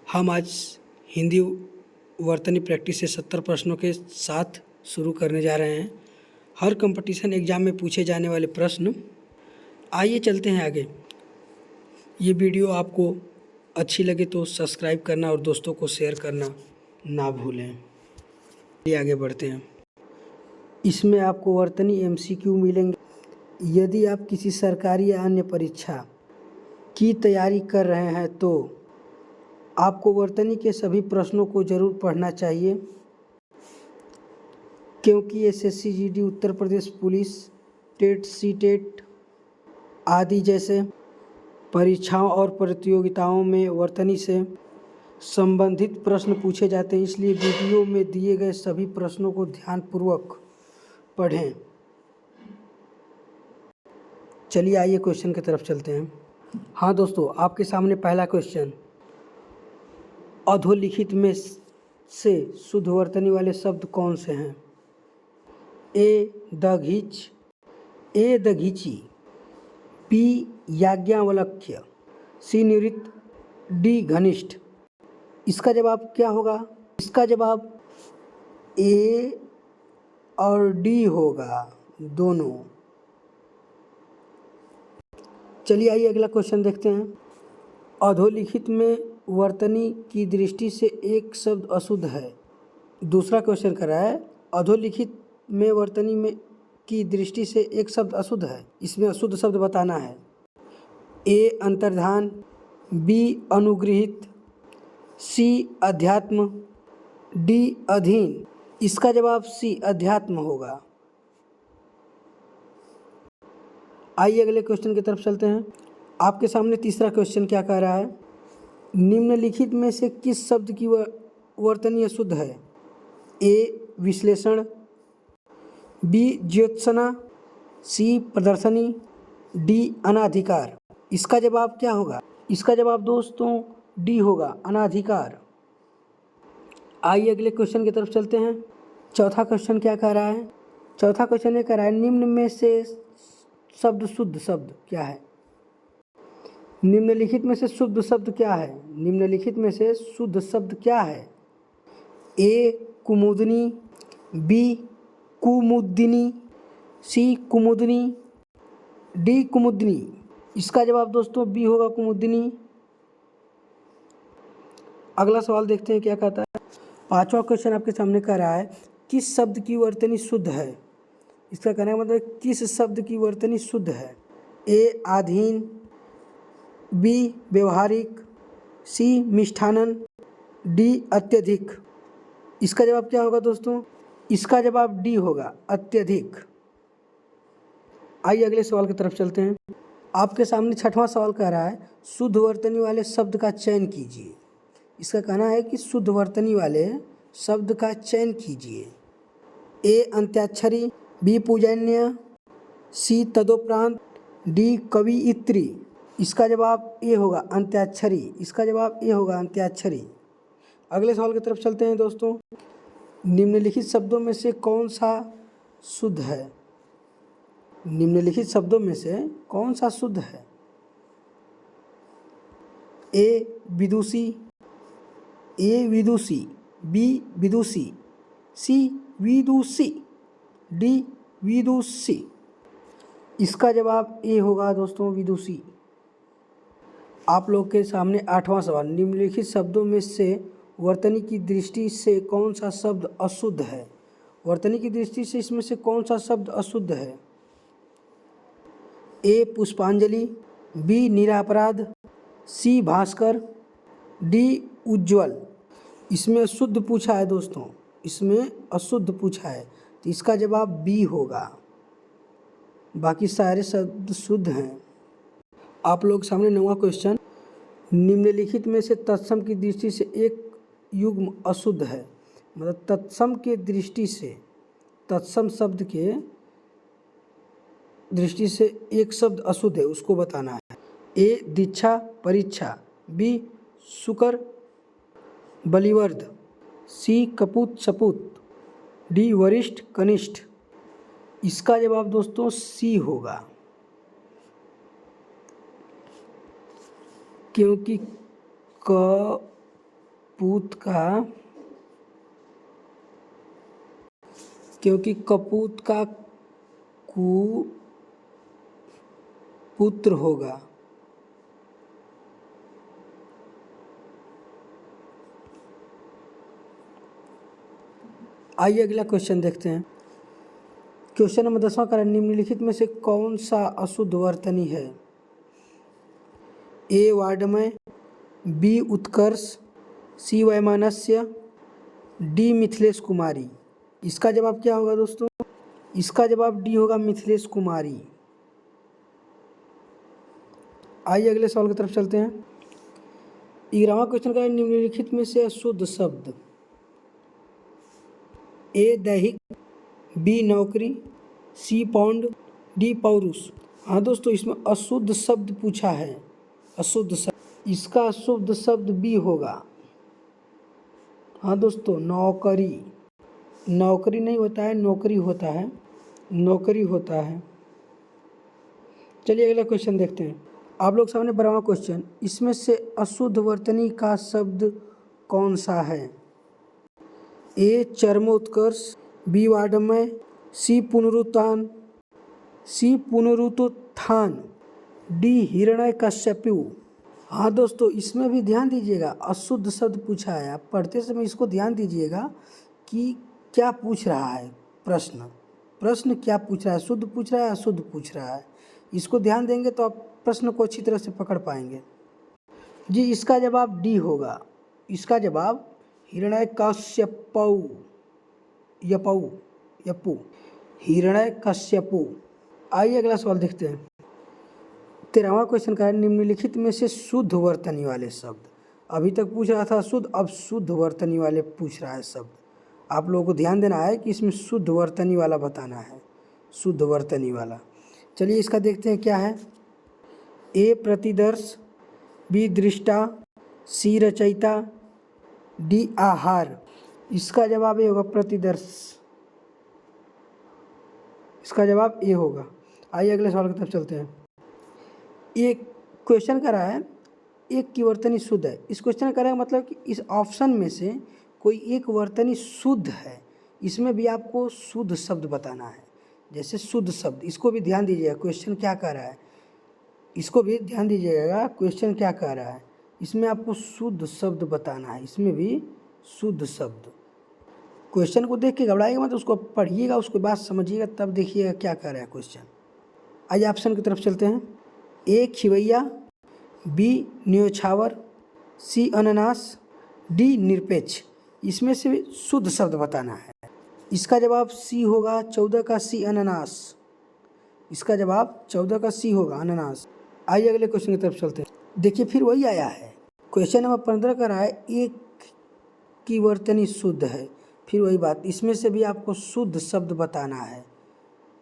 हम आज हिंदी वर्तनी प्रैक्टिस से 70 प्रश्नों के साथ शुरू करने जा रहे हैं। हर कंपटीशन एग्ज़ाम में पूछे जाने वाले प्रश्न। आइए चलते हैं आगे। ये वीडियो आपको अच्छी लगे तो सब्सक्राइब करना और दोस्तों को शेयर करना ना भूलें। ये आगे बढ़ते हैं। इसमें आपको वर्तनी MCQ मिलेंगे। यदि आप किसी सरकारी या अन्य परीक्षा की तैयारी कर रहे हैं तो आपको वर्तनी के सभी प्रश्नों को ज़रूर पढ़ना चाहिए, क्योंकि SSC GD, Uttar Pradesh police, TET, CTET आदि जैसे परीक्षाओं और प्रतियोगिताओं में वर्तनी से संबंधित प्रश्न पूछे जाते हैं। इसलिए वीडियो में दिए गए सभी प्रश्नों को ध्यानपूर्वक पढ़ें। चलिए आइए क्वेश्चन की तरफ चलते हैं। हाँ दोस्तों, आपके सामने पहला क्वेश्चन, अधोलिखित में से शुद्ध वर्तनी वाले शब्द कौन से हैं? ए दघीची, बी याज्ञवल्क्य, सी निवृत्त, डी घनिष्ठ। इसका जवाब क्या होगा? इसका जवाब ए और डी होगा, दोनों। चलिए आइए अगला क्वेश्चन देखते हैं। अधोलिखित में वर्तनी की दृष्टि से एक शब्द अशुद्ध है। दूसरा क्वेश्चन कर रहा है, अधोलिखित में वर्तनी में की दृष्टि से एक शब्द अशुद्ध है। इसमें अशुद्ध शब्द बताना है। ए अंतर्धान, बी अनुगृहित, सी अध्यात्म, डी अधीन। इसका जवाब सी अध्यात्म होगा। आइए अगले क्वेश्चन की तरफ चलते हैं। आपके सामने तीसरा क्वेश्चन क्या कह रहा है? निम्नलिखित में से किस शब्द की वर्तनी अशुद्ध है? ए विश्लेषण, बी ज्योत्सना, सी प्रदर्शनी, डी अनाधिकार। इसका जवाब क्या होगा? इसका जवाब दोस्तों डी होगा, अनाधिकार। आइए अगले क्वेश्चन की तरफ चलते हैं। चौथा क्वेश्चन क्या कह रहा है? चौथा क्वेश्चन ये कह रहा है, निम्न में से शब्द शुद्ध शब्द क्या है? निम्नलिखित में से शुद्ध शब्द क्या है? निम्नलिखित में से शुद्ध शब्द क्या है? ए कुमुदनी, बी कुमुदिनी, सी कुमुदनी, डी कुमुदनी। इसका जवाब दोस्तों बी होगा, कुमुदिनी। अगला सवाल देखते हैं क्या कहता है। पांचवा क्वेश्चन आपके सामने कह रहा है, किस शब्द की वर्तनी शुद्ध है? इसका कहने का मतलब किस शब्द की वर्तनी शुद्ध है? ए आधीन, बी व्यवहारिक, सी मिष्ठानन, डी अत्यधिक। इसका जवाब क्या होगा दोस्तों? इसका जवाब डी होगा, अत्यधिक। आइए अगले सवाल की तरफ चलते हैं। आपके सामने छठवां सवाल कह रहा है, शुद्ध वर्तनी वाले शब्द का चयन कीजिए। इसका कहना है कि शुद्ध वर्तनी वाले शब्द का चयन कीजिए। ए अंत्याक्षरी, बी पूजन्य, सी तदोपरांत, डी कवियित्री। इसका जवाब ए होगा, अंत्याक्षरी। इसका जवाब ए होगा, अंत्याक्षरी। अगले सवाल की तरफ चलते हैं दोस्तों। निम्नलिखित शब्दों में से कौन सा शुद्ध है? निम्नलिखित शब्दों में से कौन सा शुद्ध है? ए विदुषी, ए विदुषी, बी विदुषी, सी विदुषी, डी विदुषी। इसका जवाब ए होगा दोस्तों, विदुषी। आप लोग के सामने आठवां सवाल, निम्नलिखित शब्दों में से वर्तनी की दृष्टि से कौन सा शब्द अशुद्ध है? वर्तनी की दृष्टि से इसमें से कौन सा शब्द अशुद्ध है? ए पुष्पांजलि, बी निरापराध, सी भास्कर, डी उज्ज्वल। इसमें अशुद्ध पूछा है दोस्तों, इसमें अशुद्ध पूछा है, तो इसका जवाब बी होगा। बाकी सारे शब्द शुद्ध हैं। आप लोग सामने नौवां क्वेश्चन, निम्नलिखित में से तत्सम की दृष्टि से एक युग्म अशुद्ध है। मतलब तत्सम के दृष्टि से, तत्सम शब्द के दृष्टि से एक शब्द अशुद्ध है, उसको बताना है। ए दीक्षा परीक्षा, बी शुकर बलिवर्द, सी कपूत सपूत, डी वरिष्ठ कनिष्ठ। इसका जवाब दोस्तों सी होगा, क्योंकि क पूत का, क्योंकि कपूत का कुपुत्र होगा। आइए अगला क्वेश्चन देखते हैं। क्वेश्चन नंबर 10वां करें, निम्नलिखित में से कौन सा अशुद्ध वर्तनी है? ए वाड्मय, बी उत्कर्ष, सी वैमनस्य, डी मिथिलेश कुमारी। इसका जवाब क्या होगा दोस्तों? इसका जवाब डी होगा, मिथिलेश कुमारी। आइए अगले सवाल की तरफ चलते हैं। 11वां क्वेश्चन का, निम्नलिखित में से अशुद्ध शब्द। ए दैहिक, बी नौकरी, सी पौंड, डी पौरुष। हाँ दोस्तों, इसमें अशुद्ध शब्द पूछा है, अशुद्ध शब्द। इसका अशुद्ध शब्द बी होगा। हाँ दोस्तों, नौकरी। नौकरी नहीं होता है, नौकरी होता है, नौकरी होता है। चलिए अगला क्वेश्चन देखते हैं। आप लोग सामने 12वां क्वेश्चन, इसमें से अशुद्ध वर्तनी का शब्द कौन सा है? ए चर्मोत्कर्ष, बी वाड्मय, सी पुनरुत्थान, डी हिरण्यकश्यपु। हाँ दोस्तों, इसमें भी ध्यान दीजिएगा, अशुद्ध शब्द पूछा है। आप पढ़ते समय इसको ध्यान दीजिएगा कि क्या पूछ रहा है प्रश्न क्या पूछ रहा है, शुद्ध पूछ रहा है, अशुद्ध पूछ रहा है। इसको ध्यान देंगे तो आप प्रश्न को अच्छी तरह से पकड़ पाएंगे। जी, इसका जवाब डी होगा। इसका जवाब हिरण्यकश्यपु, हिरण्यकश्यपु। आइए अगला सवाल देखते हैं। 13वां क्वेश्चन का है, निम्नलिखित में से शुद्ध वर्तनी वाले शब्द। अभी तक पूछ रहा था शुद्ध, अब शुद्ध वर्तनी वाले पूछ रहा है शब्द। आप लोगों को ध्यान देना है कि इसमें शुद्ध वर्तनी वाला बताना है, शुद्ध वर्तनी वाला। चलिए इसका देखते हैं क्या है। ए प्रतिदर्श, बी दृष्टा, सी रचयिता, डी आहार। इसका जवाब ए होगा, प्रतिदर्श। इसका जवाब ए होगा। आइए अगले सवाल की तरफ चलते हैं। एक क्वेश्चन कर रहा है, एक की वर्तनी शुद्ध है। इस क्वेश्चन का मतलब कि इस ऑप्शन में से कोई एक वर्तनी शुद्ध है। इसमें भी आपको शुद्ध शब्द बताना है। जैसे शुद्ध शब्द, इसको भी ध्यान दीजिएगा, क्वेश्चन क्या कह रहा है, इसको भी ध्यान दीजिएगा, क्वेश्चन क्या कह रहा है। इसमें आपको शुद्ध शब्द बताना है, इसमें भी शुद्ध शब्द। क्वेश्चन को देख के घबराइएगा मत, उसको पढ़िएगा, उसके बाद समझिएगा, तब देखिएगा क्या कह रहा है क्वेश्चन। आइए ऑप्शन की तरफ चलते हैं। ए खिवैया, बी न्योछावर, सी अनानास, डी निरपेक्ष। इसमें से भी शुद्ध शब्द बताना है। इसका जवाब सी होगा, 14 का सी, अनानास। इसका जवाब 14 का सी होगा, अनानास। आइए अगले क्वेश्चन की तरफ चलते हैं। देखिए फिर वही आया है, क्वेश्चन नंबर 15 का रहा है, एक की वर्तनी शुद्ध है। फिर वही बात, इसमें से भी आपको शुद्ध शब्द बताना है,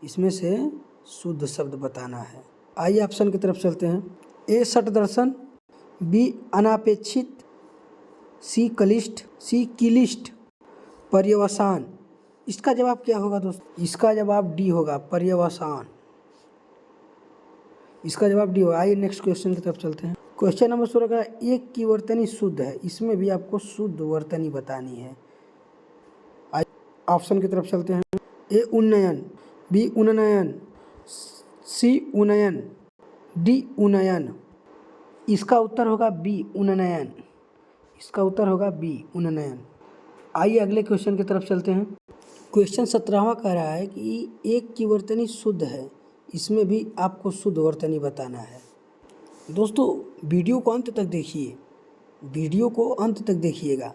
इसमें से शुद्ध शब्द बताना है। आइए ऑप्शन की तरफ चलते हैं। ए षटदर्शन, बी अनापेक्षित, सी कलिष्ठ, सी किलिष्ठ, पर्यवसान। इसका जवाब क्या होगा दोस्तों? इसका जवाब डी होगा, पर्यवसान। इसका जवाब डी होगा। आइए नेक्स्ट क्वेश्चन की तरफ चलते हैं। क्वेश्चन नंबर 16 का, एक की वर्तनी शुद्ध है। इसमें भी आपको शुद्ध वर्तनी बतानी है। ऑप्शन की तरफ चलते हैं। ए उन्नयन, बी उन्नयन, सी उन्नयन, डी उन्नयन। इसका उत्तर होगा बी, उन्नयन। इसका उत्तर होगा बी, उन्नयन। आइए अगले क्वेश्चन की तरफ चलते हैं। क्वेश्चन 17वां कह रहा है कि एक की वर्तनी शुद्ध है। इसमें भी आपको शुद्ध वर्तनी बताना है। दोस्तों वीडियो को अंत तक देखिए, वीडियो को अंत तक देखिएगा,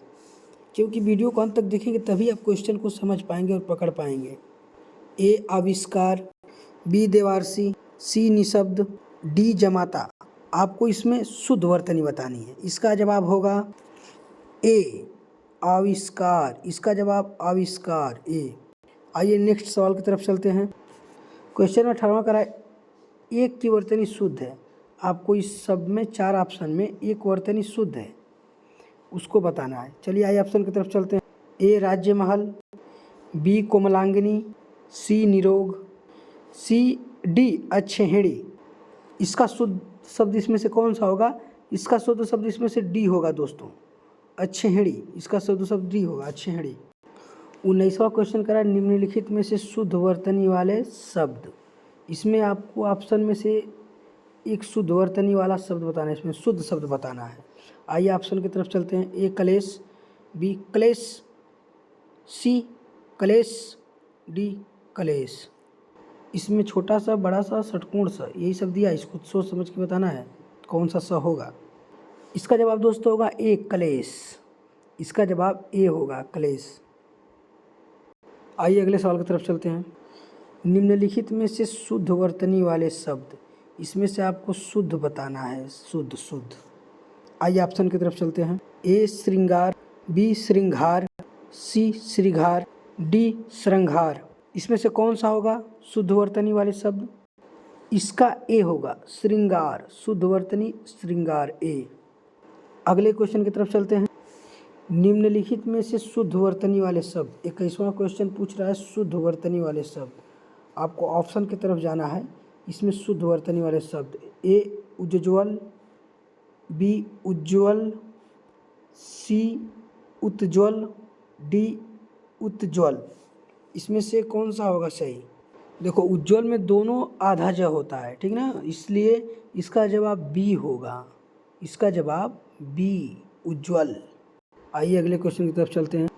क्योंकि वीडियो को अंत तक देखेंगे तभी आप क्वेश्चन को समझ पाएंगे और पकड़ पाएंगे। ए आविष्कार, बी देवारसी, सी निशब्द, डी जमाता। आपको इसमें शुद्ध वर्तनी बतानी है। इसका जवाब होगा ए आविष्कार। इसका जवाब आविष्कार, ए। आइए नेक्स्ट सवाल की तरफ चलते हैं। क्वेश्चन 18वां करा, एक की वर्तनी शुद्ध है। आपको इस सब में 4 ऑप्शन में एक वर्तनी शुद्ध है, उसको बताना है। चलिए आइए ऑप्शन की तरफ चलते हैं। ए राज्यमहल, बी कोमलांगिनी, सी निरोग, सी डी अच्छेहिड़ी। इसका शुद्ध शब्द इसमें से कौन सा होगा? इसका शुद्ध शब्द इसमें से डी होगा दोस्तों, अच्छेहड़ी, इसका शुद्ध शब्द डी होगा, अच्छेहड़ी। 19वां क्वेश्चन करा निम्नलिखित में से शुद्ध वर्तनी वाले शब्द। इसमें आपको ऑप्शन में से एक शुद्ध वर्तनी वाला शब्द बताना है, इसमें शुद्ध शब्द बताना है। आइए ऑप्शन की तरफ चलते हैं। ए कलेश, बी क्लेश, सी कलेश, डी कलेश। इसमें छोटा सा, बड़ा सा, षटकोण सा, यही सब दिया, इसको सोच समझ के बताना है कौन सा सा होगा। इसका जवाब दोस्तों होगा ए कलेश, इसका जवाब ए होगा क्लेश। आइए अगले सवाल की तरफ चलते हैं। निम्नलिखित में से शुद्ध वर्तनी वाले शब्द, इसमें से आपको शुद्ध बताना है, शुद्ध शुद्ध। आइए ऑप्शन की तरफ चलते हैं। ए श्रृंगार, बी श्रृंगार, सी श्रृंगार, डी श्रृंगार। इसमें से कौन सा होगा शुद्ध वर्तनी वाले शब्द? इसका ए होगा श्रृंगार, शुद्ध वर्तनी श्रृंगार, ए। अगले क्वेश्चन की तरफ चलते हैं। निम्नलिखित में से शुद्ध वर्तनी वाले शब्द, 21वां क्वेश्चन पूछ रहा है शुद्ध वर्तनी वाले शब्द। आपको ऑप्शन की तरफ जाना है। इसमें शुद्ध वर्तनी वाले शब्द, ए उज्ज्वल, बी उज्ज्वल, सी उज्ज्वल, डी उज्ज्वल। इसमें से कौन सा होगा सही? देखो उज्ज्वल में दोनों आधा ज होता है, ठीक ना, इसलिए इसका जवाब बी होगा, इसका जवाब बी उज्ज्वल। आइए अगले क्वेश्चन की तरफ चलते हैं।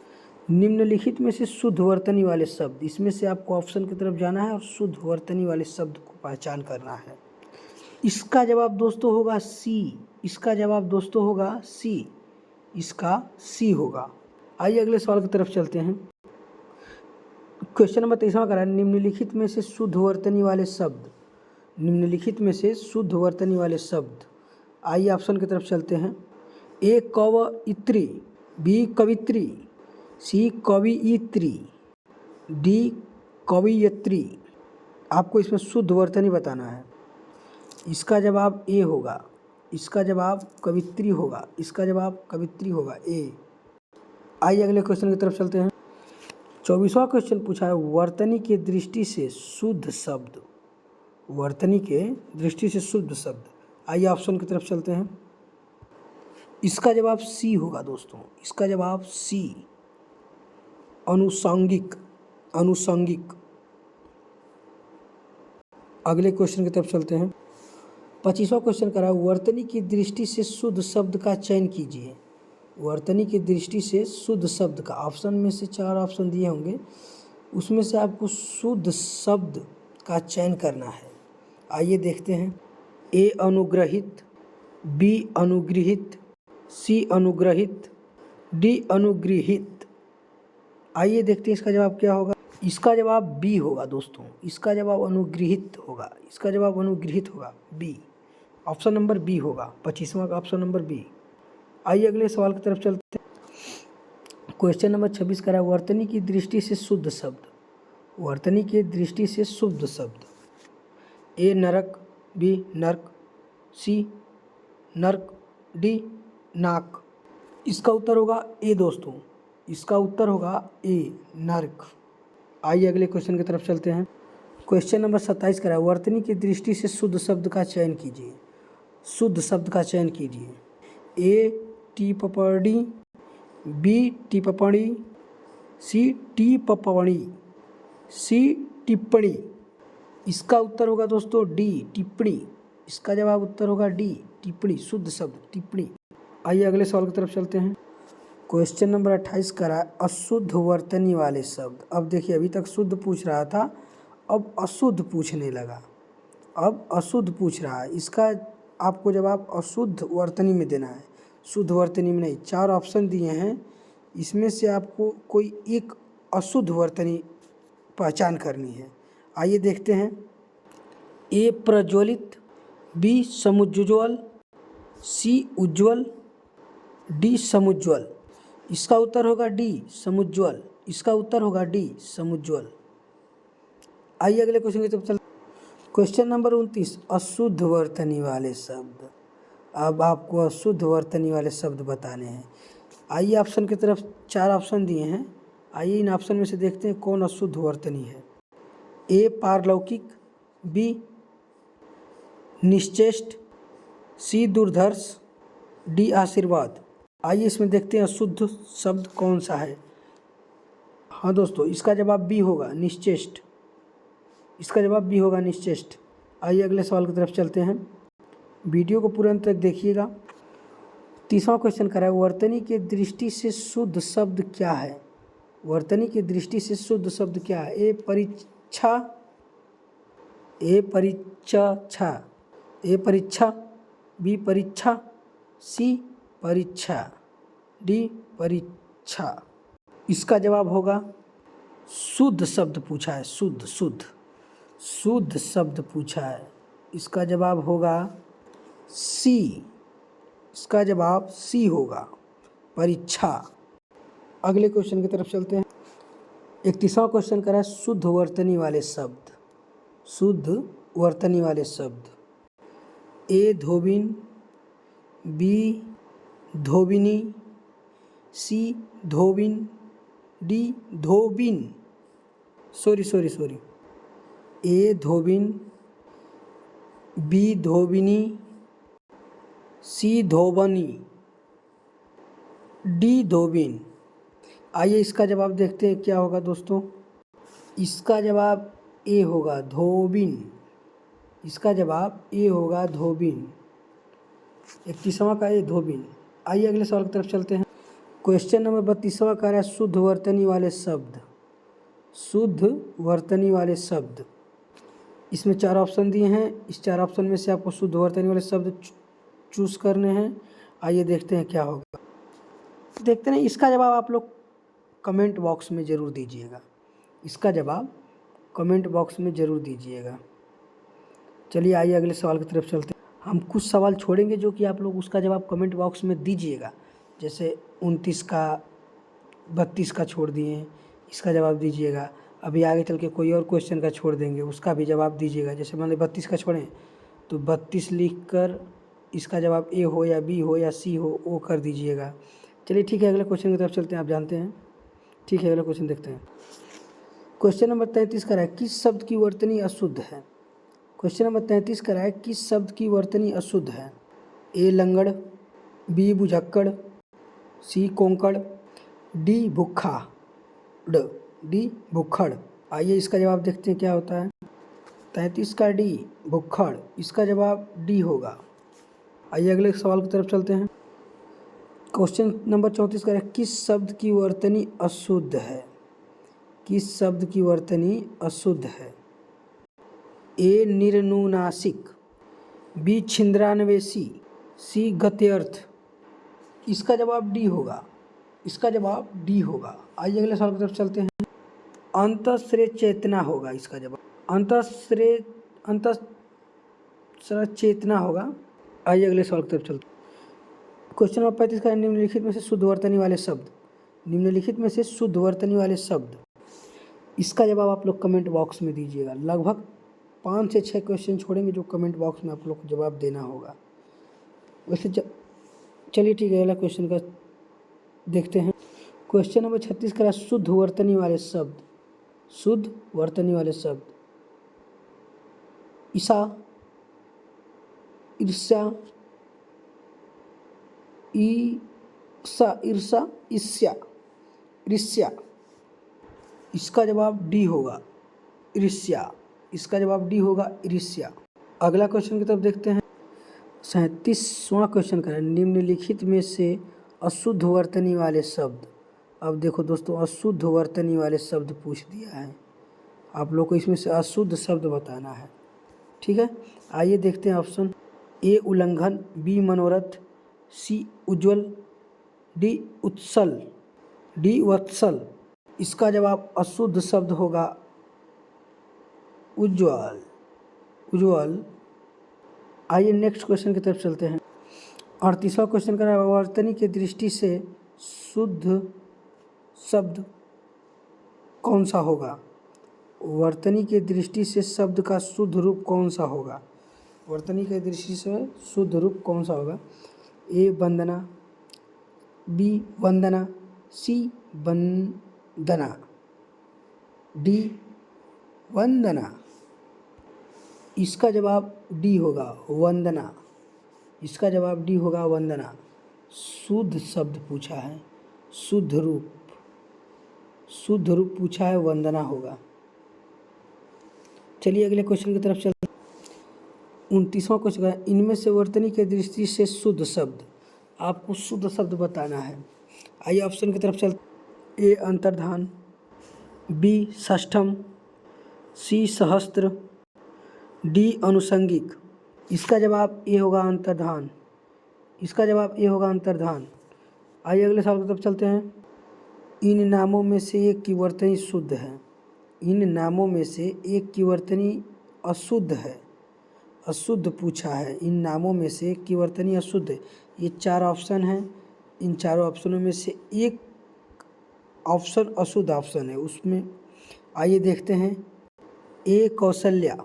निम्नलिखित में से शुद्ध वर्तनी वाले शब्द, इसमें से आपको ऑप्शन की तरफ जाना है और शुद्ध वर्तनी वाले शब्द को पहचान करना है। इसका जवाब दोस्तों होगा सी, इसका जवाब दोस्तों होगा सी, इसका सी होगा। आइए अगले सवाल की तरफ चलते हैं। क्वेश्चन नंबर 23वां करा है निम्नलिखित में से शुद्ध वर्तनी वाले शब्द, निम्नलिखित में से शुद्ध वर्तनी वाले शब्द। आइए ऑप्शन की तरफ चलते हैं। ए कवयित्री, बी कवित्री, सी कवियित्री, डी कवियत्री। आपको इसमें शुद्ध वर्तनी बताना है। इसका जवाब ए होगा, इसका जवाब कवित्री होगा, इसका जवाब कवित्री होगा, ए। आइए अगले क्वेश्चन की तरफ चलते हैं। 24वां क्वेश्चन पूछा है वर्तनी के दृष्टि से शुद्ध शब्द, वर्तनी के दृष्टि से शुद्ध शब्द। आइए ऑप्शन की तरफ चलते हैं। इसका जवाब सी होगा दोस्तों, इसका जवाब सी, अनुषंगिक, अनुषंगिक। अगले क्वेश्चन की तरफ चलते हैं। 25वां क्वेश्चन करा वर्तनी की दृष्टि से शुद्ध शब्द का चयन कीजिए। वर्तनी की दृष्टि से शुद्ध शब्द का, ऑप्शन में से 4 ऑप्शन दिए होंगे, उसमें से आपको शुद्ध शब्द का चयन करना है। आइए देखते हैं। ए अनुग्रहित, बी अनुगृहित, सी अनुग्रहित, डी अनुगृहित। आइए देखते हैं इसका जवाब क्या होगा। इसका जवाब बी होगा दोस्तों, इसका जवाब अनुगृहित होगा, इसका जवाब अनुगृहित होगा, बी। ऑप्शन नंबर बी होगा, 25वां का ऑप्शन नंबर बी। आइए अगले सवाल की तरफ चलते हैं। क्वेश्चन नंबर 26 करा वर्तनी की दृष्टि से शुद्ध शब्द, वर्तनी की दृष्टि से शुद्ध शब्द। ए नरक, बी नर्क, सी नर्क, डी नाक। इसका उत्तर होगा ए दोस्तों, इसका उत्तर होगा ए नर्क। आइए अगले क्वेश्चन की तरफ चलते हैं। क्वेश्चन नंबर 27 करा वर्तनी की दृष्टि से शुद्ध शब्द का चयन कीजिए, शुद्ध शब्द का चयन कीजिए। ए टीपपड़ी, बी टीपपड़ी, सी टीपपड़ी, सी टिप्पणी। इसका उत्तर होगा दोस्तों डी टिप्पणी, इसका जवाब उत्तर होगा डी टिप्पणी, शुद्ध शब्द टिप्पणी। आइए अगले सवाल की तरफ चलते हैं। क्वेश्चन नंबर 28 करा अशुद्ध वर्तनी वाले शब्द। अब देखिए अभी तक शुद्ध पूछ रहा था, अब अशुद्ध पूछने लगा, अब अशुद्ध पूछ रहा है। इसका आपको जवाब अशुद्ध वर्तनी में देना है, शुद्ध वर्तनी में नहीं। 4 ऑप्शन दिए हैं, इसमें से आपको कोई एक अशुद्ध वर्तनी पहचान करनी है। आइए देखते हैं। ए प्रज्वलित, बी समुज्ज्वल, सी उज्ज्वल, डी समुज्ज्वल। इसका उत्तर होगा डी समुज्ज्वल, इसका उत्तर होगा डी समुज्ज्वल। आइए अगले क्वेश्चन की तरफ चलते हैं। क्वेश्चन नंबर 29 अशुद्ध वर्तनी वाले शब्द। अब आपको अशुद्ध वर्तनी वाले शब्द बताने हैं। आइए ऑप्शन की तरफ 4 ऑप्शन दिए हैं, आइए इन ऑप्शन में से देखते हैं कौन अशुद्ध वर्तनी है। ए पारलौकिक, बी निश्चेष्ट, सी दुर्धर्ष, डी आशीर्वाद। आइए इसमें देखते हैं अशुद्ध शब्द कौन सा है। हाँ दोस्तों, इसका जवाब बी होगा, निश्चेष्ट। इसका जवाब बी होगा, निश्चेष्ट। आइए अगले सवाल की तरफ चलते हैं। वीडियो को पूरे अंत तक देखिएगा। तीसरा क्वेश्चन कर रहा है, वर्तनी की दृष्टि से शुद्ध शब्द क्या है? वर्तनी की दृष्टि से शुद्ध शब्द क्या है? ए परीक्षा, ए परीक्षा, ए परीक्षा, बी परीक्षा, सी परीक्षा, डी परीक्षा। इसका जवाब होगा शुद्ध शब्द पूछा है, शुद्ध शुद्ध शुद्ध शब्द पूछा है। इसका जवाब होगा सी। इसका जवाब सी होगा, परीक्षा। अगले क्वेश्चन की तरफ चलते हैं। 31वां क्वेश्चन करा है, शुद्ध वर्तनी वाले शब्द। शुद्ध वर्तनी वाले शब्द। ए धोबिन, बी धोबिनी, सी धोबिन, डी धोबिन। सॉरी, ए धोबिन, बी धोबिनी, सी धोबनी, डी धोबिन। आइए इसका जवाब देखते हैं क्या होगा दोस्तों। इसका जवाब ए होगा, धोबिन। इसका जवाब ए होगा, धोबिन। 31वां का ए, धोबिन। आइए अगले सवाल की तरफ चलते हैं। क्वेश्चन नंबर 32वां का है, शुद्ध वर्तनी वाले शब्द। शुद्ध वर्तनी वाले शब्द। इसमें 4 ऑप्शन दिए हैं। इस 4 ऑप्शन में से आपको शुद्ध वर्तनी वाले शब्द चूज़ करने हैं। आइए देखते हैं क्या होगा। देखते हैं, इसका जवाब आप लोग कमेंट बॉक्स में ज़रूर दीजिएगा। इसका जवाब कमेंट बॉक्स में ज़रूर दीजिएगा। चलिए आइए अगले सवाल की तरफ चलते हैं। हम कुछ सवाल छोड़ेंगे जो कि आप लोग उसका जवाब कमेंट बॉक्स में दीजिएगा। जैसे 29 का, 32 का छोड़ दिए, इसका जवाब दीजिएगा। अभी आगे चल के कोई और क्वेश्चन का छोड़ देंगे, उसका भी जवाब दीजिएगा। जैसे मान लीजिए 32 का छोड़ें तो 32 लिख कर इसका जवाब ए हो या बी हो या सी हो, वो कर दीजिएगा। चलिए ठीक है, अगले क्वेश्चन की तरफ चलते हैं। आप जानते हैं, ठीक है, अगला क्वेश्चन देखते हैं। क्वेश्चन नंबर 33 का है, किस शब्द की वर्तनी अशुद्ध है? क्वेश्चन नंबर 33 का है, किस शब्द की वर्तनी अशुद्ध है? ए लंगड़, बी बुझक्कड़, सी कोंकड़, डी भुक्खा, डी भुक्खड़। आइए इसका जवाब देखते हैं क्या होता है। 33 का डी, भुक्खड़। इसका जवाब डी होगा। आइए अगले सवाल की तरफ चलते हैं। क्वेश्चन नंबर 34 का है, किस शब्द की वर्तनी अशुद्ध है? किस शब्द की वर्तनी अशुद्ध है? ए निर्नुनासिक, बी छिंद्रान्वेषी, सी गत्यर्थ। इसका जवाब डी होगा। इसका जवाब डी होगा। आइए अगले सवाल की तरफ चलते हैं। अंतःश्रेय चेतना होगा इसका जवाब। अंतःश्रेय चेतना होगा। आइए अगले सवाल की तरफ चलते हैं। क्वेश्चन नंबर 35 का, निम्नलिखित में से शुद्ध वर्तनी वाले शब्द। निम्नलिखित में से शुद्ध वर्तनी वाले शब्द। इसका जवाब आप लोग कमेंट बॉक्स में दीजिएगा। लगभग 5 से 6 क्वेश्चन छोड़ेंगे जो कमेंट बॉक्स में आप लोग को जवाब देना होगा। वैसे चलिए ठीक है, अगला क्वेश्चन का देखते हैं। क्वेश्चन नंबर 36 का, शुद्ध वर्तनी वाले शब्द। शुद्ध वर्तनी वाले शब्द। ईसा, ईर्ष्या, ईर्षा, ईर्ष्या, ईर्ष्या। इसका जवाब डी होगा, ईर्ष्या। इसका जवाब डी होगा, ईर्ष्या। अगला क्वेश्चन की तरफ देखते हैं। 37वां क्वेश्चन का है, निम्नलिखित में से अशुद्ध वर्तनी वाले शब्द। अब देखो दोस्तों, अशुद्ध वर्तनी वाले शब्द पूछ दिया है। आप लोग को इसमें से अशुद्ध शब्द बताना है, ठीक है। आइए देखते हैं ऑप्शन। ए उल्लंघन, बी मनोरथ, सी उज्ज्वल, डी उत्सल, डी वत्सल। इसका जवाब अशुद्ध शब्द होगा उज्ज्वल, उज्ज्वल। आइए नेक्स्ट क्वेश्चन की तरफ चलते हैं। 38वां क्वेश्चन का, वर्तनी की दृष्टि से शुद्ध शब्द कौन सा होगा? वर्तनी की दृष्टि से शब्द का शुद्ध रूप कौन सा होगा? वर्तनी की दृष्टि से शुद्ध रूप कौन सा होगा? ए वंदना, बी वंदना, सी वंदना, डी वंदना। इसका जवाब डी होगा, वंदना। इसका जवाब डी होगा, वंदना। शुद्ध शब्द पूछा है, शुद्ध रूप पूछा है, वंदना होगा। चलिए अगले क्वेश्चन की तरफ चलते हैं। 29वां क्वेश्चन है, इनमें से वर्तनी की दृष्टि से शुद्ध शब्द, आपको शुद्ध शब्द बताना है। आइए ऑप्शन की तरफ चलते। ए अंतर्धान, बी षष्ठम, सी सहस्त्र, डी अनुषंगिक। इसका जवाब ए होगा अंतर्धान। इसका जवाब ए होगा अंतर्धान। आइए अगले सवाल की तरफ चलते हैं। इन नामों में से एक की वर्तनी शुद्ध है। इन नामों में से एक की वर्तनी अशुद्ध है, अशुद्ध पूछा है। इन नामों में से एक की वर्तनी अशुद्ध है। ये 4 ऑप्शन हैं। इन चारों ऑप्शनों में से एक ऑप्शन अशुद्ध ऑप्शन है। उसमें आइए देखते हैं। ए कौशल्या,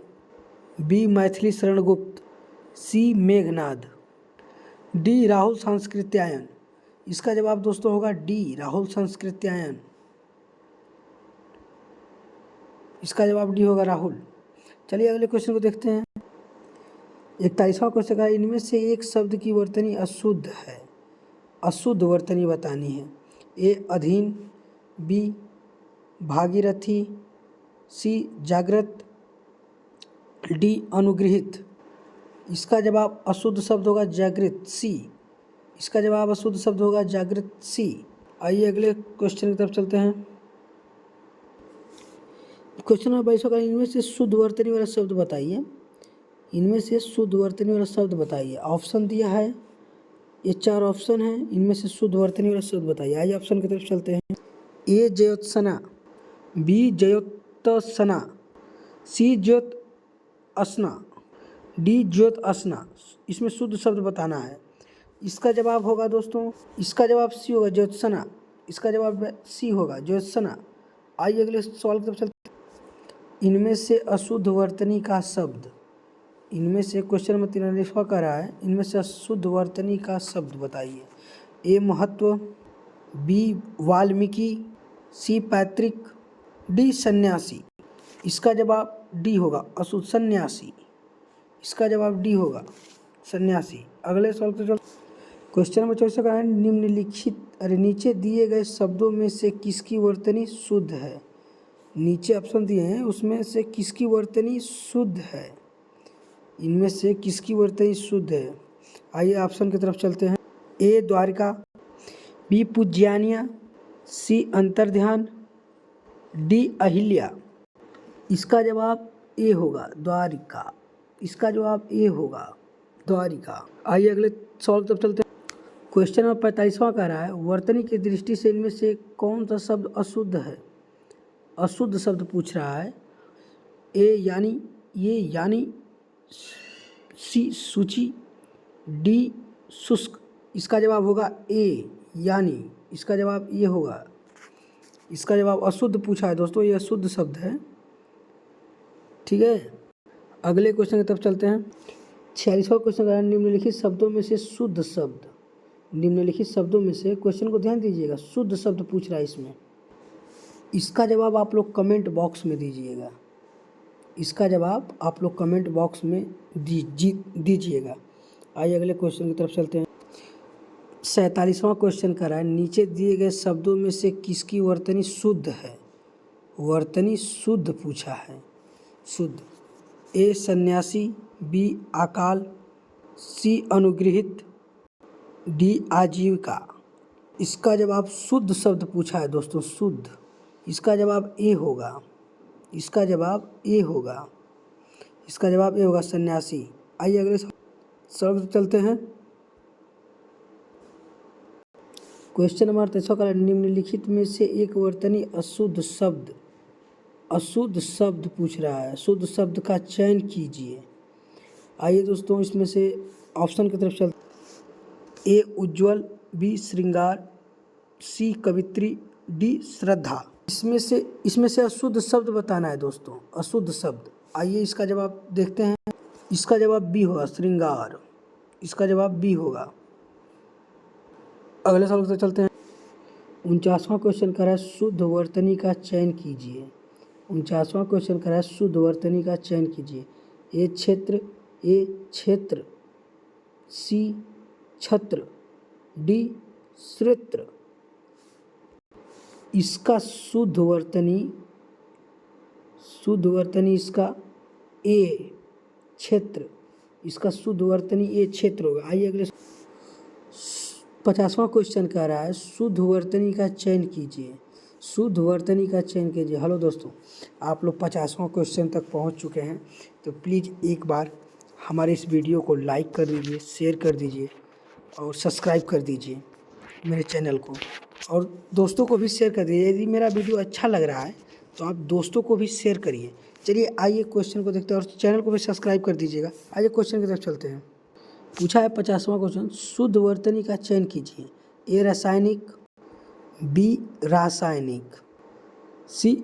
बी मैथिली शरण गुप्त, सी मेघनाद, डी राहुल संस्कृत्यायन। इसका जवाब दोस्तों होगा डी राहुल संस्कृत्यायन। इसका जवाब डी होगा राहुल। चलिए अगले क्वेश्चन को देखते हैं। 41वां क्वेश्चन है, इनमें से एक शब्द की वर्तनी अशुद्ध है, अशुद्ध वर्तनी बतानी है। ए अधीन, बी भागीरथी, सी जागृत, डी अनुगृहित। इसका जवाब अशुद्ध शब्द होगा जागृत, सी। इसका जवाब अशुद्ध शब्द होगा जागृत, सी। आइए अगले क्वेश्चन की तरफ चलते हैं। क्वेश्चन नंबर 22 का, इनमें से शुद्ध वर्तनी वाला शब्द बताइए। इनमें से शुद्ध वर्तनी वाला शब्द बताइए। ऑप्शन दिया है, ये 4 ऑप्शन हैं। इनमें से शुद्ध वर्तनी वाला शब्द बताइए। आइए ऑप्शन की तरफ चलते हैं। ए जयोत्सना, बी जयोत्सना, सी ज्योत असना, डी ज्योत असना। इसमें शुद्ध शब्द बताना है। इसका जवाब होगा दोस्तों, इसका जवाब सी होगा ज्योत्सना। इसका जवाब सी होगा ज्योत्सना। आइए अगले सवाल की तरफ चलते हैं। इनमें से अशुद्ध वर्तनी का शब्द, इनमें से क्वेश्चन नंबर 43वां का रहा है, इनमें से अशुद्ध वर्तनी का शब्द बताइए। ए महत्व, बी वाल्मीकि, सी पैतृक, डी सन्यासी। इसका जवाब डी होगा अशुद्ध सन्यासी। इसका जवाब डी होगा सन्यासी। अगले सवाल पे चल। क्वेश्चन नंबर 24 का है, नीचे दिए गए शब्दों में से किसकी वर्तनी शुद्ध है। नीचे ऑप्शन दिए हैं, उसमें से किसकी वर्तनी शुद्ध है। इनमें से किसकी वर्तनी शुद्ध है। आइए ऑप्शन की तरफ चलते हैं। ए द्वारिका, बी पूज्यानिया, सी अंतर्ध्यान, डी अहिल्या। इसका जवाब ए होगा द्वारिका। इसका जवाब ए होगा द्वारिका। आइए अगले सवाल की तरफ चलते हैं। क्वेश्चन नंबर 45वां कह रहा है, वर्तनी की दृष्टि से इनमें से कौन सा शब्द अशुद्ध है। अशुद्ध शब्द पूछ रहा है। ए यानी, ये यानी, सी सूची, डी शुष्क। इसका जवाब होगा ए यानी। इसका जवाब ये होगा। इसका जवाब अशुद्ध पूछा है दोस्तों, ये अशुद्ध शब्द है। ठीक है, अगले क्वेश्चन की तरफ चलते हैं। 46वां क्वेश्चन है, निम्नलिखित शब्दों में से शुद्ध शब्द। निम्नलिखित शब्दों में से, क्वेश्चन को ध्यान दीजिएगा, शुद्ध शब्द पूछ रहा है इसमें। इसका जवाब आप लोग कमेंट बॉक्स में दीजिएगा। इसका जवाब आप लोग कमेंट बॉक्स में दीजिएगा। आइए अगले क्वेश्चन की तरफ चलते हैं। 47वां क्वेश्चन कर रहा है, नीचे दिए गए शब्दों में से किसकी वर्तनी शुद्ध है। वर्तनी शुद्ध पूछा है, शुद्ध। ए सन्यासी, बी अकाल, सी अनुगृहित, डी आजीविका। इसका जवाब शुद्ध शब्द पूछा है दोस्तों, शुद्ध। इसका जवाब ए होगा। इसका जवाब ए होगा। इसका जवाब ए होगा सन्यासी। आइए अगले सवाल पर चलते हैं। क्वेश्चन नंबर 23 का, निम्नलिखित में से एक वर्तनी अशुद्ध शब्द, अशुद्ध शब्द पूछ रहा है। शुद्ध शब्द का चयन कीजिए। आइए दोस्तों इसमें से ऑप्शन की तरफ चलते। ए उज्ज्वल, बी श्रृंगार, सी कवित्री, डी श्रद्धा। इसमें से अशुद्ध शब्द बताना है दोस्तों, अशुद्ध शब्द। आइए इसका जवाब देखते हैं। इसका जवाब बी होगा श्रृंगार। इसका जवाब बी होगा। अगले सवाल पर चलते हैं। 49वां क्वेश्चन कर रहा है, शुद्ध वर्तनी का चयन कीजिए। 49वां क्वेश्चन कर रहा है, शुद्ध वर्तनी का चयन कीजिए। ए क्षेत्र, सी छत्र, डी श्रेत्र। इसका शुद्ध वर्तनी इसका ए क्षेत्र, इसका शुद्ध वर्तनी ए क्षेत्र होगा। आइए अगले 50वां क्वेश्चन कह रहा है शुद्ध वर्तनी का चयन कीजिए। शुद्ध वर्तनी का चयन कीजिए। हेलो दोस्तों, आप लोग 50वां क्वेश्चन तक पहुंच चुके हैं, तो प्लीज़ एक बार हमारे इस वीडियो को लाइक कर दीजिए, शेयर कर दीजिए और सब्सक्राइब कर दीजिए मेरे चैनल को, और दोस्तों को भी शेयर कर दीजिए। यदि मेरा वीडियो अच्छा लग रहा है तो आप दोस्तों को भी शेयर करिए। चलिए आइए क्वेश्चन को देखते हैं, और चैनल को भी सब्सक्राइब कर दीजिएगा। आइए क्वेश्चन की तरफ चलते हैं। पूछा है 50वां क्वेश्चन, शुद्ध वर्तनी का चयन कीजिए। ए रासायनिक, बी रासायनिक, सी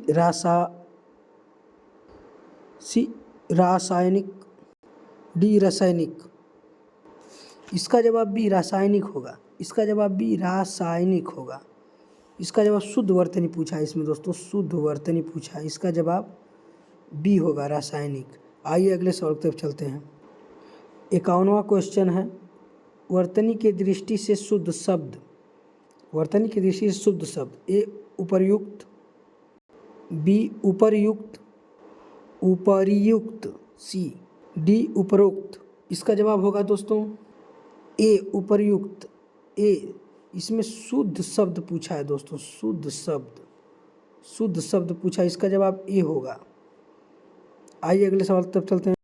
रासायनिक, डी रासायनिक। इसका जवाब बी रासायनिक होगा। इसका जवाब बी रासायनिक होगा। इसका जवाब शुद्ध वर्तनी पूछा है इसमें दोस्तों, शुद्ध वर्तनी पूछा है। इसका जवाब बी होगा, रासायनिक। आइए अगले सवाल की तरफ चलते हैं। 51वां क्वेश्चन है वर्तनी की दृष्टि से शुद्ध शब्द। वर्तनी की दृष्टि से शुद्ध शब्द। ए उपर्युक्त, बी उपर्युक्त, उपर्युक्त, सी डी उपरोक्त। इसका जवाब होगा दोस्तों ए उपर्युक्त। ए, इसमें शुद्ध शब्द पूछा है दोस्तों, शुद्ध शब्द पूछा है। इसका जवाब ए होगा। आइए अगले सवाल तब चलते हैं।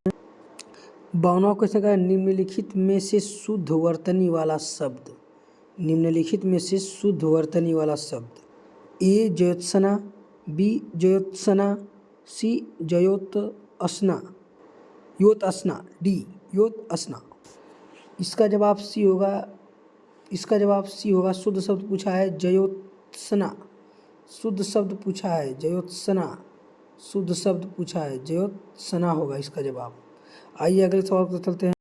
52वां क्वेश्चन का निम्नलिखित में से शुद्ध वर्तनी वाला शब्द। निम्नलिखित में से शुद्ध वर्तनी वाला शब्द। ए जयोत्सना, बी जयोत्सना, सी जयोत्सना, डी योत्सना। इसका जवाब सी होगा। इसका जवाब सी होगा। शुद्ध शब्द पूछा है जयोत्सना। शुद्ध शब्द पूछा है जयोत्सना। शुद्ध शब्द पूछा है जयोत्सना होगा इसका जवाब। आइए अगले सवाल पर चलते हैं।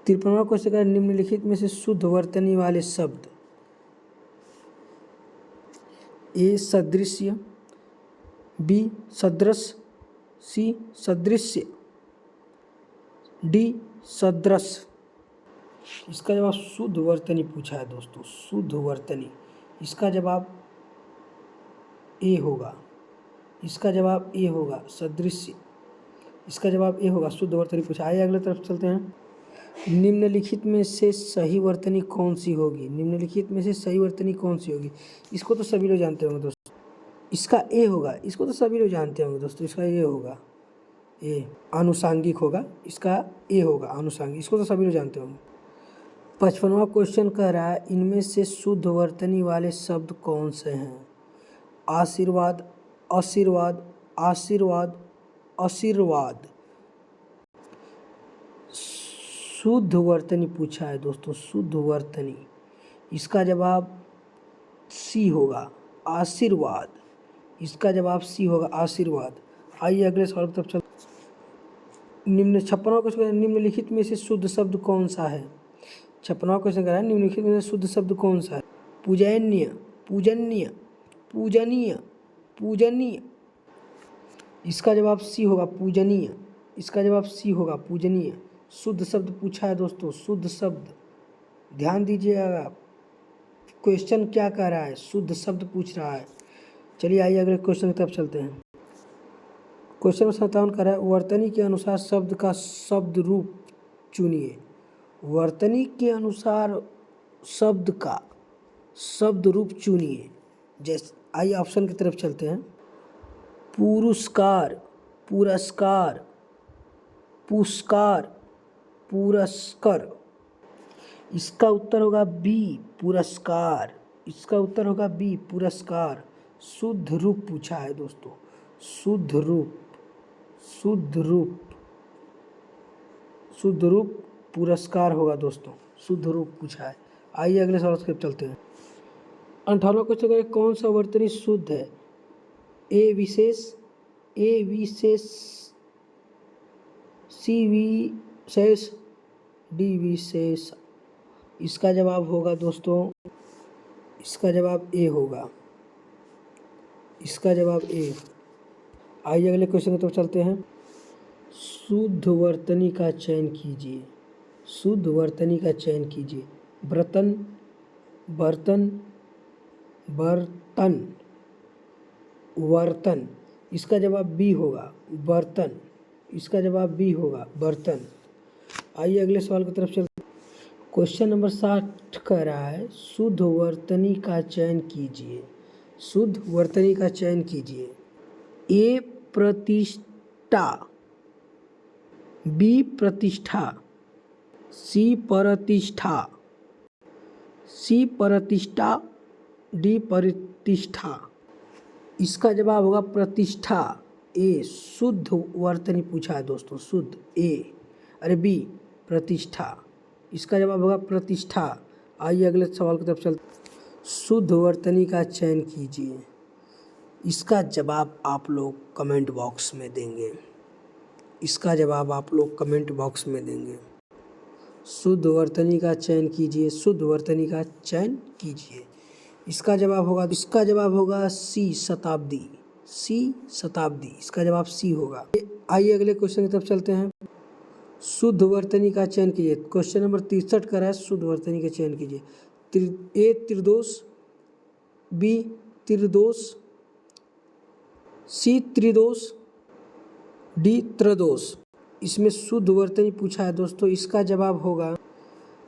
53वां क्वेश्चन का निम्नलिखित में से शुद्ध वर्तनी वाले शब्द। ए सदृश्य, बी सदृश, सी सदृश्य, डी सदृश। इसका जवाब शुद्ध वर्तनी पूछा है दोस्तों, शुद्ध वर्तनी। इसका जवाब ए होगा। इसका जवाब ए होगा, सदृश्य। इसका जवाब ए होगा, शुद्ध वर्तनी पूछा। आइए अगले तरफ चलते हैं। निम्नलिखित में से सही वर्तनी कौन सी होगी। निम्नलिखित में से सही वर्तनी कौन सी होगी। इसको तो सभी लोग जानते होंगे दोस्तों, इसका ए होगा। इसको तो सभी लोग जानते होंगे दोस्तों, इसका ए होगा, ए आनुषांगिक होगा। इसका ए होगा, आनुषांगिक। इसको तो सभी लोग जानते होंगे। 55वां क्वेश्चन कह रहा है इनमें से शुद्ध वर्तनी वाले शब्द कौन से हैं। आशीर्वाद, आशीर्वाद, आशीर्वाद, आशीर्वाद। शुद्ध वर्तनी पूछा है दोस्तों, शुद्ध वर्तनी। इसका जवाब सी होगा, आशीर्वाद। इसका जवाब सी होगा, आशीर्वाद। आइए अगले सवाल की तरफ चल। 56वां क्वेश्चन, निम्नलिखित में से शुद्ध शब्द कौन सा है। 56वां क्वेश्चन कह रहा है निम्नलिखित में से शुद्ध शब्द कौन सा है। पूजनीय, पूजनीय, पूजनीय, पूजनीय। इसका जवाब सी होगा, पूजनीय। इसका जवाब सी होगा, पूजनीय। शुद्ध शब्द पूछा है दोस्तों, शुद्ध शब्द। ध्यान दीजिएगा क्वेश्चन क्या कह रहा है, शुद्ध शब्द पूछ रहा है। चलिए आइए अगले क्वेश्चन की तरफ चलते हैं। क्वेश्चन नंबर 57 कह रहा है वर्तनी के अनुसार शब्द का शब्द रूप चुनिए। वर्तनी के अनुसार शब्द का शब्द रूप चुनिए। जैसे आइए ऑप्शन की तरफ चलते हैं। पुरस्कार, पुरस्कार, पुरस्कार, पुरस्कार। इसका उत्तर होगा बी, पुरस्कार। इसका उत्तर होगा बी, पुरस्कार। शुद्ध रूप पूछा है दोस्तों, शुद्ध रूप, शुद्ध रूप, शुद्ध रूप पुरस्कार होगा दोस्तों, शुद्ध रूप पूछा है। आइए अगले सवाल की तरफ चलते हैं। 58वां क्वेश्चन है कौन सा वर्तनी शुद्ध है। ए विशेष, ए विशेष, सी विशेष, डी विशेष। इसका जवाब होगा दोस्तों, इसका जवाब ए होगा। इसका जवाब ए। आइए अगले क्वेश्चन की तरफ चलते हैं। शुद्ध वर्तनी का चयन कीजिए। शुद्ध वर्तनी का चयन कीजिए। बर्तन, बर्तन, बर्तन, वर्तन। इसका जवाब बी होगा, बर्तन। इसका जवाब बी होगा, बर्तन। आइए अगले सवाल की तरफ चलते। क्वेश्चन नंबर 60 कह रहा है शुद्ध वर्तनी का चयन कीजिए। शुद्ध वर्तनी का चयन कीजिए। ए प्रतिष्ठा, बी प्रतिष्ठा, सी प्रतिष्ठा, सी प्रतिष्ठा, डी प्रतिष्ठा। इसका जवाब होगा प्रतिष्ठा, ए। शुद्ध वर्तनी पूछा है दोस्तों, शुद्ध, ए। अरे बी प्रतिष्ठा। इसका जवाब होगा प्रतिष्ठा। आइए अगले सवाल की तरफ चलते। शुद्ध वर्तनी का चयन कीजिए। इसका जवाब आप लोग कमेंट बॉक्स में देंगे। इसका जवाब आप लोग कमेंट बॉक्स में देंगे। शुद्ध वर्तनी का चयन कीजिए, शुद्ध वर्तनी का चयन कीजिए। इसका जवाब होगा सी, शताब्दी, सी शताब्दी। इसका जवाब सी होगा। आइए अगले क्वेश्चन की तरफ चलते हैं। शुद्ध वर्तनी का चयन कीजिए। क्वेश्चन नंबर 63 का है शुद्ध वर्तनी का चयन कीजिए। ए त्रिदोष, बी त्रिदोष, सी त्रिदोष, डी त्रयोदोष। इसमें शुद्ध वर्तनी पूछा है दोस्तों। इसका जवाब होगा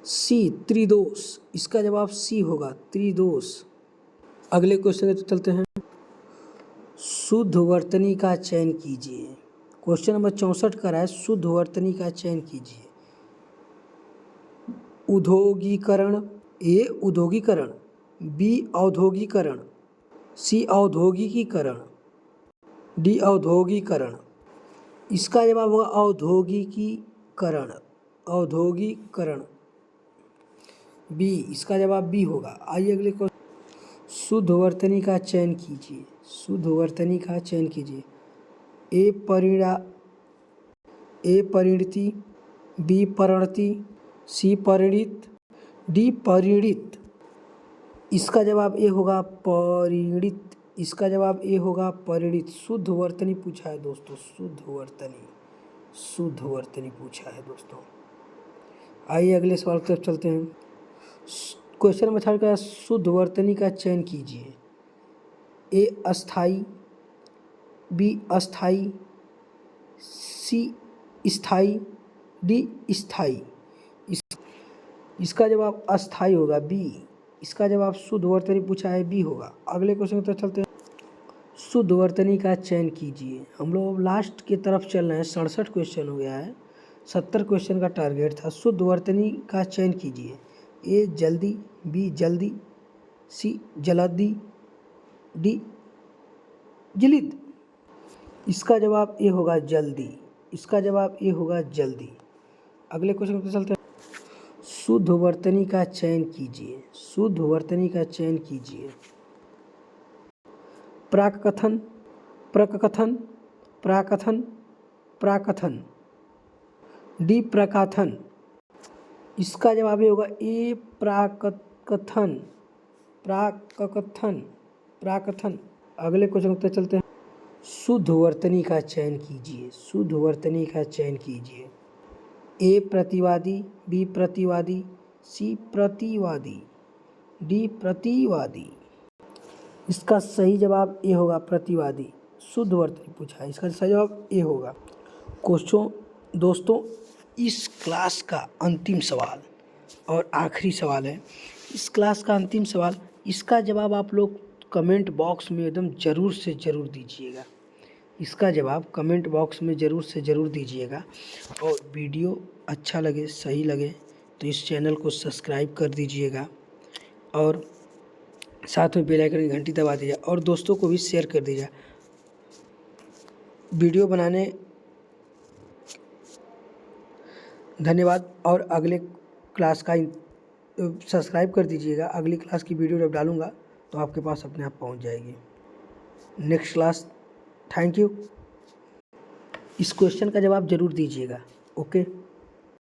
सी, त्रिदोष। इसका जवाब सी होगा, त्रिदोष। अगले क्वेश्चन पे चलते हैं। शुद्ध वर्तनी का चयन कीजिए। क्वेश्चन नंबर 64 का है शुद्ध वर्तनी का चयन कीजिए। उद्योगीकरण, ए उद्योगीकरण, बी औद्योगीकरण, सी औद्योगिकीकरण, डी औद्योगीकरण। इसका जवाब होगा औद्योगिकीकरण, औद्योगिकरण, बी। इसका जवाब बी होगा। आइए अगले क्वेश्चन। शुद्ध वर्तनी का चयन कीजिए। शुद्ध वर्तनी का चयन कीजिए। ए परिणति, बी परिणति, सी परिणित, डी परिणित। इसका जवाब ए होगा परिणित। इसका जवाब ए होगा परिणित। शुद्ध वर्तनी पूछा है दोस्तों, शुद्ध वर्तनी, शुद्ध वर्तनी पूछा है दोस्तों। आइए अगले सवाल की तरफ चलते हैं। क्वेश्चन नंबर 4 का शुद्ध वर्तनी का चयन कीजिए। ए अस्थाई, बी अस्थाई, सी स्थाई, डी स्थाई। इसका जवाब अस्थाई होगा, बी। इसका जवाब शुद्ध वर्तनी पूछा है, बी होगा। अगले क्वेश्चन की तरफ चलते हैं। शुद्ध वर्तनी का चयन कीजिए। हम लोग लास्ट की तरफ चल रहे हैं, 67 क्वेश्चन हो गया है। 70 क्वेश्चन का टारगेट था। शुद्ध वर्तनी का चयन कीजिए। ए जल्दी, बी जल्दी, सी जल्दी, डी जलिद। इसका जवाब ए होगा जल्दी। इसका जवाब ए होगा जल्दी। अगले क्वेश्चन पे चलते हैं। शुद्ध वर्तनी का चयन कीजिए। शुद्ध वर्तनी का चयन कीजिए। प्राककथन, प्रककथन, प्राकथन, प्राकथन, डी प्रकथन। इसका जवाब ये होगा ए प्राककथन, प्राककथन, प्राकथन। अगले क्वेश्चन पे चलते हैं। शुद्ध वर्तनी का चयन कीजिए। शुद्ध वर्तनी का चयन कीजिए। ए प्रतिवादी, बी प्रतिवादी, सी प्रतिवादी, डी प्रतिवादी। इसका सही जवाब ए होगा प्रतिवादी। शुद्ध वर्तनी पूछा है, इसका सही जवाब ए होगा। दोस्तों इस क्लास का अंतिम सवाल और आखिरी सवाल है। इस क्लास का अंतिम सवाल, इसका जवाब आप लोग कमेंट बॉक्स में एकदम ज़रूर से ज़रूर दीजिएगा। इसका जवाब कमेंट बॉक्स में ज़रूर से ज़रूर दीजिएगा। और वीडियो अच्छा लगे, सही लगे तो इस चैनल को सब्सक्राइब कर दीजिएगा और साथ में बेल आइकन की घंटी दबा दीजिए और दोस्तों को भी शेयर कर दीजिए। वीडियो बनाने धन्यवाद। और अगले क्लास का सब्सक्राइब कर दीजिएगा। अगली क्लास की वीडियो जब डालूँगा तो आपके पास अपने आप पहुंच जाएगी। Next class, thank you. इस क्वेश्चन का जवाब ज़रूर दीजिएगा। ओके।